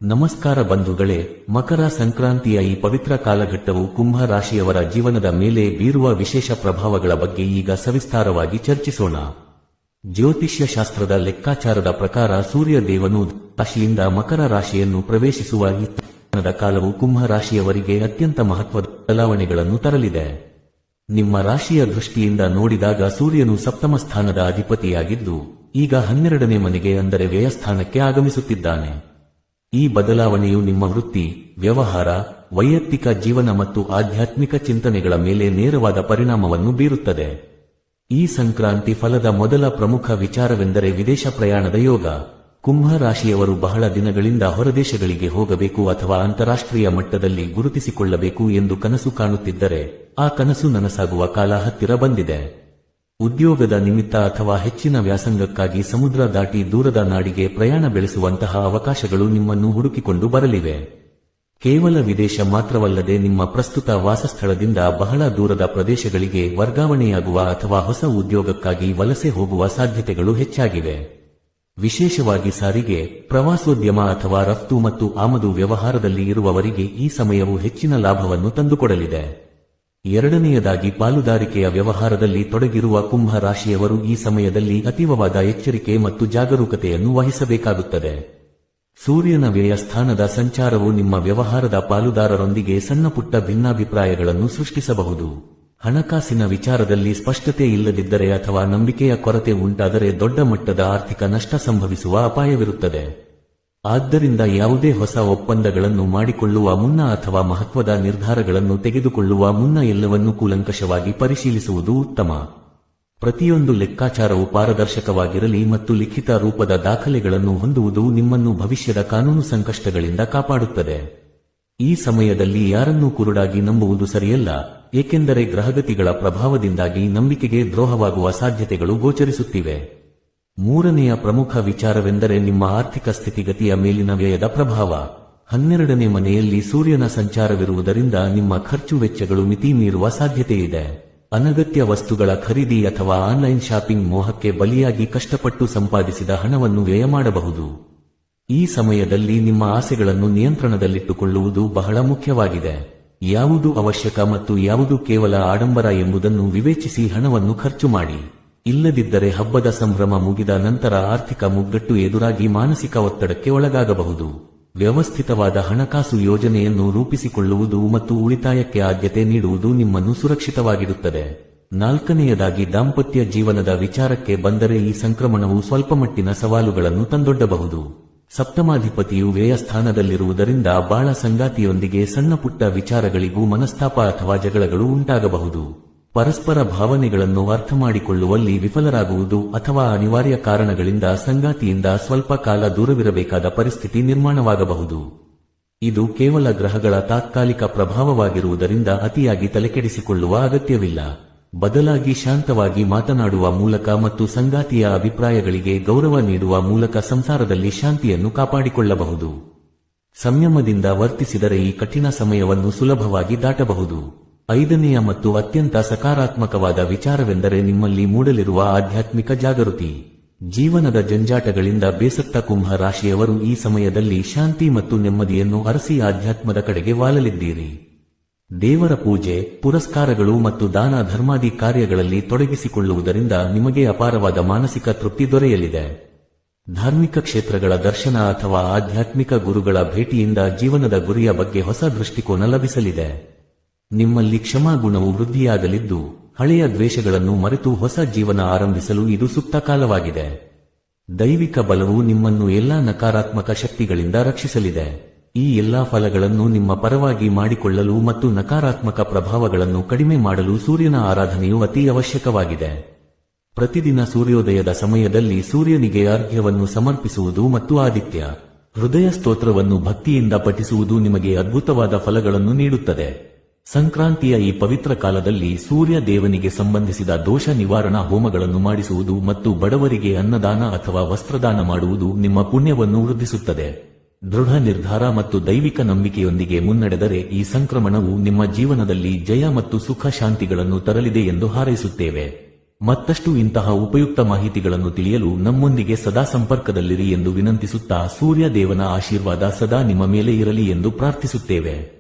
ನಮಸ್ಕಾರ ಬಂಧುಗಳೇ, ಮಕರ ಸಂಕ್ರಾಂತಿಯ ಈ ಪವಿತ್ರ ಕಾಲಘಟ್ಟವು ಕುಂಭ ರಾಶಿಯವರ ಜೀವನದ ಮೇಲೆ ಬೀರುವ ವಿಶೇಷ ಪ್ರಭಾವಗಳ ಬಗ್ಗೆ ಈಗ ಸವಿಸ್ತಾರವಾಗಿ ಚರ್ಚಿಸೋಣ. ಜ್ಯೋತಿಷ್ಯ ಶಾಸ್ತ್ರದ ಲೆಕ್ಕಾಚಾರದ ಪ್ರಕಾರ ಸೂರ್ಯ ದೇವನು ರಾಶಿಯಿಂದ ಮಕರ ರಾಶಿಯನ್ನು ಪ್ರವೇಶಿಸುವ ಈ ಕಾಲವು ಕುಂಭ ರಾಶಿಯವರಿಗೆ ಅತ್ಯಂತ ಮಹತ್ವದ ಬದಲಾವಣೆಗಳನ್ನು ತರಲಿದೆ. ನಿಮ್ಮ ರಾಶಿಯ ದೃಷ್ಟಿಯಿಂದ ನೋಡಿದಾಗ ಸೂರ್ಯನು ಸಪ್ತಮ ಸ್ಥಾನದ ಅಧಿಪತಿಯಾಗಿದ್ದು ಈಗ 12ನೇ ಮನೆಗೆ ಅಂದರೆ ವ್ಯಯಸ್ಥಾನಕ್ಕೆ ಆಗಮಿಸುತ್ತಿದ್ದಾನೆ. ಈ ಬದಲಾವಣೆಯು ನಿಮ್ಮ ವೃತ್ತಿ, ವ್ಯವಹಾರ, ವೈಯಕ್ತಿಕ ಜೀವನ ಮತ್ತು ಆಧ್ಯಾತ್ಮಿಕ ಚಿಂತನೆಗಳ ಮೇಲೆ ನೇರವಾದ ಪರಿಣಾಮವನ್ನು ಬೀರುತ್ತದೆ. ಈ ಸಂಕ್ರಾಂತಿ ಫಲದ ಮೊದಲ ಪ್ರಮುಖ ವಿಚಾರವೆಂದರೆ ವಿದೇಶ ಪ್ರಯಾಣದ ಯೋಗ. ಕುಂಭ ರಾಶಿಯವರು ಬಹಳ ದಿನಗಳಿಂದ ಹೊರದೇಶಗಳಿಗೆ ಹೋಗಬೇಕು ಅಥವಾ ಅಂತಾರಾಷ್ಟ್ರೀಯ ಮಟ್ಟದಲ್ಲಿ ಗುರುತಿಸಿಕೊಳ್ಳಬೇಕು ಎಂದು ಕನಸು ಕಾಣುತ್ತಿದ್ದರೆ ಆ ಕನಸು ನನಸಾಗುವ ಕಾಲ ಹತ್ತಿರ ಬಂದಿದೆ. ಉದ್ಯೋಗದ ನಿಮಿತ್ತ ಅಥವಾ ಹೆಚ್ಚಿನ ವ್ಯಾಸಂಗಕ್ಕಾಗಿ ಸಮುದ್ರ ದಾಟಿ ದೂರದ ನಾಡಿಗೆ ಪ್ರಯಾಣ ಬೆಳೆಸುವಂತಹ ಅವಕಾಶಗಳು ನಿಮ್ಮನ್ನು ಹುಡುಕಿಕೊಂಡು ಬರಲಿವೆ. ಕೇವಲ ವಿದೇಶ ಮಾತ್ರವಲ್ಲದೆ ನಿಮ್ಮ ಪ್ರಸ್ತುತ ವಾಸಸ್ಥಳದಿಂದ ಬಹಳ ದೂರದ ಪ್ರದೇಶಗಳಿಗೆ ವರ್ಗಾವಣೆಯಾಗುವ ಅಥವಾ ಹೊಸ ಉದ್ಯೋಗಕ್ಕಾಗಿ ವಲಸೆ ಹೋಗುವ ಸಾಧ್ಯತೆಗಳು ಹೆಚ್ಚಾಗಿವೆ. ವಿಶೇಷವಾಗಿ ಸಾರಿಗೆ, ಪ್ರವಾಸೋದ್ಯಮ ಅಥವಾ ರಫ್ತು ಮತ್ತು ಆಮದು ವ್ಯವಹಾರದಲ್ಲಿ ಇರುವವರಿಗೆ ಈ ಸಮಯವು ಹೆಚ್ಚಿನ ಲಾಭವನ್ನು ತಂದುಕೊಡಲಿದೆ. ಎರಡನೆಯದಾಗಿ, ಪಾಲುದಾರಿಕೆಯ ವ್ಯವಹಾರದಲ್ಲಿ ತೊಡಗಿರುವ ಕುಂಭ ರಾಶಿಯವರು ಈ ಸಮಯದಲ್ಲಿ ಅತೀವವಾದ ಎಚ್ಚರಿಕೆ ಮತ್ತು ಜಾಗರೂಕತೆಯನ್ನು ವಹಿಸಬೇಕಾಗುತ್ತದೆ. ಸೂರ್ಯನ ವ್ಯಯಸ್ಥಾನದ ಸಂಚಾರವು ನಿಮ್ಮ ವ್ಯವಹಾರದ ಪಾಲುದಾರರೊಂದಿಗೆ ಸಣ್ಣಪುಟ್ಟ ಭಿನ್ನಾಭಿಪ್ರಾಯಗಳನ್ನು ಸೃಷ್ಟಿಸಬಹುದು. ಹಣಕಾಸಿನ ವಿಚಾರದಲ್ಲಿ ಸ್ಪಷ್ಟತೆ ಇಲ್ಲದಿದ್ದರೆ ಅಥವಾ ನಂಬಿಕೆಯ ಕೊರತೆ ಉಂಟಾದರೆ ದೊಡ್ಡ ಮಟ್ಟದ ಆರ್ಥಿಕ ನಷ್ಟ ಸಂಭವಿಸುವ ಅಪಾಯವಿರುತ್ತದೆ. ಆದ್ದರಿಂದ ಯಾವುದೇ ಹೊಸ ಒಪ್ಪಂದಗಳನ್ನು ಮಾಡಿಕೊಳ್ಳುವ ಮುನ್ನ ಅಥವಾ ಮಹತ್ವದ ನಿರ್ಧಾರಗಳನ್ನು ತೆಗೆದುಕೊಳ್ಳುವ ಮುನ್ನ ಎಲ್ಲವನ್ನೂ ಕೂಲಂಕಷವಾಗಿ ಪರಿಶೀಲಿಸುವುದು ಉತ್ತಮ. ಪ್ರತಿಯೊಂದು ಲೆಕ್ಕಾಚಾರವು ಪಾರದರ್ಶಕವಾಗಿರಲಿ ಮತ್ತು ಲಿಖಿತ ರೂಪದ ದಾಖಲೆಗಳನ್ನು ಹೊಂದುವುದು ನಿಮ್ಮನ್ನು ಭವಿಷ್ಯದ ಕಾನೂನು ಸಂಕಷ್ಟಗಳಿಂದ ಕಾಪಾಡುತ್ತದೆ. ಈ ಸಮಯದಲ್ಲಿ ಯಾರನ್ನೂ ಕುರುಡಾಗಿ ನಂಬುವುದು ಸರಿಯಲ್ಲ, ಏಕೆಂದರೆ ಗ್ರಹಗತಿಗಳ ಪ್ರಭಾವದಿಂದಾಗಿ ನಂಬಿಕೆಗೆ ದ್ರೋಹವಾಗುವ ಸಾಧ್ಯತೆಗಳು ಗೋಚರಿಸುತ್ತಿವೆ. ಮೂರನೆಯ ಪ್ರಮುಖ ವಿಚಾರವೆಂದರೆ ನಿಮ್ಮ ಆರ್ಥಿಕ ಸ್ಥಿತಿಗತಿಯ ಮೇಲಿನ ವ್ಯಯದ ಪ್ರಭಾವ. 12ನೇ ಮನೆಯಲ್ಲಿ ಸೂರ್ಯನ ಸಂಚಾರವಿರುವುದರಿಂದ ನಿಮ್ಮ ಖರ್ಚು ವೆಚ್ಚಗಳು ಮಿತಿ ಮೀರುವ ಸಾಧ್ಯತೆಯಿದೆ. ಅನಗತ್ಯ ವಸ್ತುಗಳ ಖರೀದಿ ಅಥವಾ ಆನ್ಲೈನ್ ಶಾಪಿಂಗ್ ಮೋಹಕ್ಕೆ ಬಲಿಯಾಗಿ ಕಷ್ಟಪಟ್ಟು ಸಂಪಾದಿಸಿದ ಹಣವನ್ನು ವ್ಯಯ ಮಾಡಬಹುದು. ಈ ಸಮಯದಲ್ಲಿ ನಿಮ್ಮ ಆಸೆಗಳನ್ನು ನಿಯಂತ್ರಣದಲ್ಲಿಟ್ಟುಕೊಳ್ಳುವುದು ಬಹಳ ಮುಖ್ಯವಾಗಿದೆ. ಯಾವುದು ಅವಶ್ಯಕ ಮತ್ತು ಯಾವುದು ಕೇವಲ ಆಡಂಬರ ಎಂಬುದನ್ನು ವಿವೇಚಿಸಿ ಹಣವನ್ನು ಖರ್ಚು ಮಾಡಿ. ಇಲ್ಲದಿದ್ದರೆ ಹಬ್ಬದ ಸಂಭ್ರಮ ಮುಗಿದ ನಂತರ ಆರ್ಥಿಕ ಮುಗ್ಗಟ್ಟು ಎದುರಾಗಿ ಮಾನಸಿಕ ಒತ್ತಡಕ್ಕೆ ಒಳಗಾಗಬಹುದು. ವ್ಯವಸ್ಥಿತವಾದ ಹಣಕಾಸು ಯೋಜನೆಯನ್ನು ರೂಪಿಸಿಕೊಳ್ಳುವುದು ಮತ್ತು ಉಳಿತಾಯಕ್ಕೆ ಆದ್ಯತೆ ನೀಡುವುದು ನಿಮ್ಮನ್ನು ಸುರಕ್ಷಿತವಾಗಿಡುತ್ತದೆ. ನಾಲ್ಕನೆಯದಾಗಿ, ದಾಂಪತ್ಯ ಜೀವನದ ವಿಚಾರಕ್ಕೆ ಬಂದರೆ ಈ ಸಂಕ್ರಮಣವು ಸ್ವಲ್ಪಮಟ್ಟಿನ ಸವಾಲುಗಳನ್ನು ತಂದೊಡ್ಡಬಹುದು. ಸಪ್ತಮಾಧಿಪತಿಯು ವ್ಯಯಸ್ಥಾನದಲ್ಲಿರುವುದರಿಂದ ಬಾಳ ಸಂಗಾತಿಯೊಂದಿಗೆ ಸಣ್ಣಪುಟ್ಟ ವಿಚಾರಗಳಿಗೂ ಮನಸ್ತಾಪ ಅಥವಾ ಜಗಳಗಳು ಉಂಟಾಗಬಹುದು. ಪರಸ್ಪರ ಭಾವನೆಗಳನ್ನು ಅರ್ಥಮಾಡಿಕೊಳ್ಳುವಲ್ಲಿ ವಿಫಲರಾಗುವುದು ಅಥವಾ ಅನಿವಾರ್ಯ ಕಾರಣಗಳಿಂದ ಸಂಗಾತಿಯಿಂದ ಸ್ವಲ್ಪ ಕಾಲ ದೂರವಿರಬೇಕಾದ ಪರಿಸ್ಥಿತಿ ನಿರ್ಮಾಣವಾಗಬಹುದು. ಇದು ಕೇವಲ ಗ್ರಹಗಳ ತಾತ್ಕಾಲಿಕ ಪ್ರಭಾವವಾಗಿರುವುದರಿಂದ ಅತಿಯಾಗಿ ತಲೆಕೆಡಿಸಿಕೊಳ್ಳುವ ಅಗತ್ಯವಿಲ್ಲ. ಬದಲಾಗಿ ಶಾಂತವಾಗಿ ಮಾತನಾಡುವ ಮೂಲಕ ಮತ್ತು ಸಂಗಾತಿಯ ಅಭಿಪ್ರಾಯಗಳಿಗೆ ಗೌರವ ನೀಡುವ ಮೂಲಕ ಸಂಸಾರದಲ್ಲಿ ಶಾಂತಿಯನ್ನು ಕಾಪಾಡಿಕೊಳ್ಳಬಹುದು. ಸಂಯಮದಿಂದ ವರ್ತಿಸಿದರೆ ಈ ಕಠಿಣ ಸಮಯವನ್ನು ಸುಲಭವಾಗಿ ದಾಟಬಹುದು. ಐದನೆಯ ಮತ್ತು ಅತ್ಯಂತ ಸಕಾರಾತ್ಮಕವಾದ ವಿಚಾರವೆಂದರೆ ನಿಮ್ಮಲ್ಲಿ ಮೂಡಲಿರುವ ಆಧ್ಯಾತ್ಮಿಕ ಜಾಗೃತಿ. ಜೀವನದ ಜಂಜಾಟಗಳಿಂದ ಬೇಸತ್ತ ಕುಂಭ ರಾಶಿಯವರು ಈ ಸಮಯದಲ್ಲಿ ಶಾಂತಿ ಮತ್ತು ನೆಮ್ಮದಿಯನ್ನು ಅರಸಿ ಆಧ್ಯಾತ್ಮದ ಕಡೆಗೆ ವಾಲಲಿದ್ದೀರಿ. ದೇವರ ಪೂಜೆ, ಪುರಸ್ಕಾರಗಳು ಮತ್ತು ದಾನ ಧರ್ಮಾದಿ ಕಾರ್ಯಗಳಲ್ಲಿ ತೊಡಗಿಸಿಕೊಳ್ಳುವುದರಿಂದ ನಿಮಗೆ ಅಪಾರವಾದ ಮಾನಸಿಕ ತೃಪ್ತಿ ದೊರೆಯಲಿದೆ. ಧಾರ್ಮಿಕ ಕ್ಷೇತ್ರಗಳ ದರ್ಶನ ಅಥವಾ ಆಧ್ಯಾತ್ಮಿಕ ಗುರುಗಳ ಭೇಟಿಯಿಂದ ಜೀವನದ ಗುರಿಯ ಬಗ್ಗೆ ಹೊಸ ದೃಷ್ಟಿಕೋನ ಲಭಿಸಲಿದೆ. ನಿಮ್ಮಲ್ಲಿ ಕ್ಷಮಾಗುಣವು ವೃದ್ಧಿಯಾಗಲಿದ್ದು ಹಳೆಯ ದ್ವೇಷಗಳನ್ನು ಮರೆತು ಹೊಸ ಜೀವನ ಆರಂಭಿಸಲು ಇದು ಸೂಕ್ತ ಕಾಲವಾಗಿದೆ. ದೈವಿಕ ಬಲವು ನಿಮ್ಮನ್ನು ಎಲ್ಲಾ ನಕಾರಾತ್ಮಕ ಶಕ್ತಿಗಳಿಂದ ರಕ್ಷಿಸಲಿದೆ. ಈ ಎಲ್ಲಾ ಫಲಗಳನ್ನು ನಿಮ್ಮ ಪರವಾಗಿ ಮಾಡಿಕೊಳ್ಳಲು ಮತ್ತು ನಕಾರಾತ್ಮಕ ಪ್ರಭಾವಗಳನ್ನು ಕಡಿಮೆ ಮಾಡಲು ಸೂರ್ಯನ ಆರಾಧನೆಯು ಅತಿ ಅವಶ್ಯಕವಾಗಿದೆ. ಪ್ರತಿದಿನ ಸೂರ್ಯೋದಯದ ಸಮಯದಲ್ಲಿ ಸೂರ್ಯನಿಗೆ ಅರ್ಘ್ಯವನ್ನು ಸಮರ್ಪಿಸುವುದು ಮತ್ತು ಆದಿತ್ಯ ಹೃದಯ ಸ್ತೋತ್ರವನ್ನು ಭಕ್ತಿಯಿಂದ ಪಠಿಸುವುದು ನಿಮಗೆ ಅದ್ಭುತವಾದ ಫಲಗಳನ್ನು ನೀಡುತ್ತದೆ. ಸಂಕ್ರಾಂತಿಯ ಈ ಪವಿತ್ರ ಕಾಲದಲ್ಲಿ ಸೂರ್ಯ ದೇವನಿಗೆ ಸಂಬಂಧಿಸಿದ ದೋಷ ನಿವಾರಣಾ ಹೋಮಗಳನ್ನು ಮಾಡಿಸುವುದು ಮತ್ತು ಬಡವರಿಗೆ ಅನ್ನದಾನ ಅಥವಾ ವಸ್ತ್ರದಾನ ಮಾಡುವುದು ನಿಮ್ಮ ಪುಣ್ಯವನ್ನು ವೃದ್ಧಿಸುತ್ತದೆ. ದೃಢ ನಿರ್ಧಾರ ಮತ್ತು ದೈವಿಕ ನಂಬಿಕೆಯೊಂದಿಗೆ ಮುನ್ನಡೆದರೆ ಈ ಸಂಕ್ರಮಣವು ನಿಮ್ಮ ಜೀವನದಲ್ಲಿ ಜಯ ಮತ್ತು ಸುಖ ಶಾಂತಿಗಳನ್ನು ತರಲಿದೆ ಎಂದು ಹಾರೈಸುತ್ತೇವೆ. ಮತ್ತಷ್ಟು ಇಂತಹ ಉಪಯುಕ್ತ ಮಾಹಿತಿಗಳನ್ನು ತಿಳಿಯಲು ನಮ್ಮೊಂದಿಗೆ ಸದಾ ಸಂಪರ್ಕದಲ್ಲಿರಿ ಎಂದು ವಿನಂತಿಸುತ್ತಾ ಸೂರ್ಯ ದೇವನ ಆಶೀರ್ವಾದ ಸದಾ ನಿಮ್ಮ ಮೇಲೆ ಇರಲಿ ಎಂದು ಪ್ರಾರ್ಥಿಸುತ್ತೇವೆ.